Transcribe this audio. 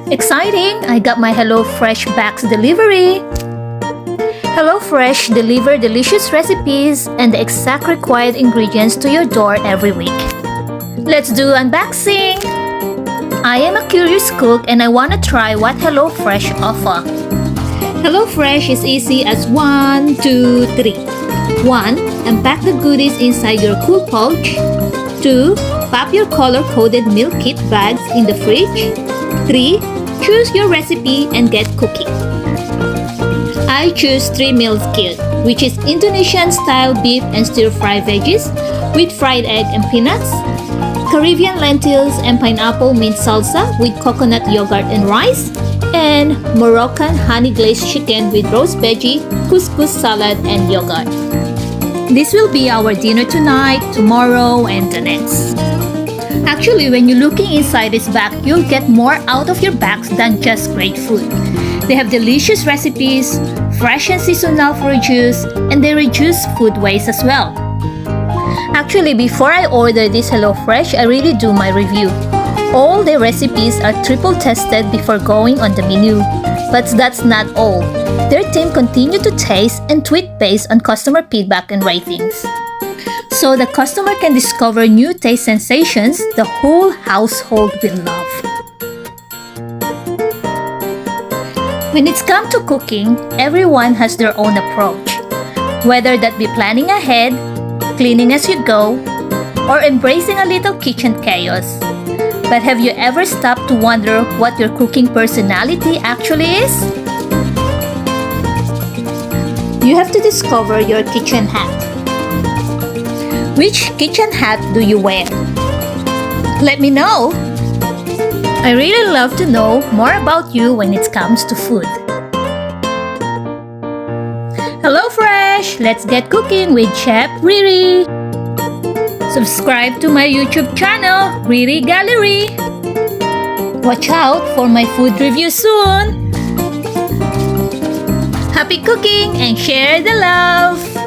Exciting! I got my HelloFresh box delivery! HelloFresh deliver delicious recipes and the exact required ingredients to your door every week. Let's do unboxing! I am a curious cook and I want to try what HelloFresh offer. HelloFresh is easy as 1, 2, 3. 1. Unpack the goodies inside your cool pouch. 2. Pop your color-coded meal kit bags in the fridge. 3. Choose your recipe and get cooking. I choose 3 meal kit, which is Indonesian-style beef and stir-fry veggies with fried egg and peanuts, Caribbean lentils and pineapple mint salsa with coconut yogurt and rice, and Moroccan honey-glazed chicken with roast veggie, couscous salad, and yogurt. This will be our dinner tonight, tomorrow, and the next. Actually, when you're looking inside this bag, you'll get more out of your bags than just great food. They have delicious recipes, fresh and seasonal fruit juice, and they reduce food waste as well. Actually, before I order this HelloFresh, I really do my review. All the recipes are triple tested before going on the menu. But that's not all. Their team continue to taste and tweak based on customer feedback and ratings. So the customer can discover new taste sensations the whole household will love. When it's come to cooking, everyone has their own approach. Whether that be planning ahead, cleaning as you go, or embracing a little kitchen chaos. But have you ever stopped to wonder what your cooking personality actually is? You have to discover your kitchen hat. Which kitchen hat do you wear? Let me know! I really love to know more about you when it comes to food. HelloFresh! Let's get cooking with Chef Riri! Subscribe to my YouTube channel, Riri Gallery. Watch out for my food review soon. Happy cooking and share the love!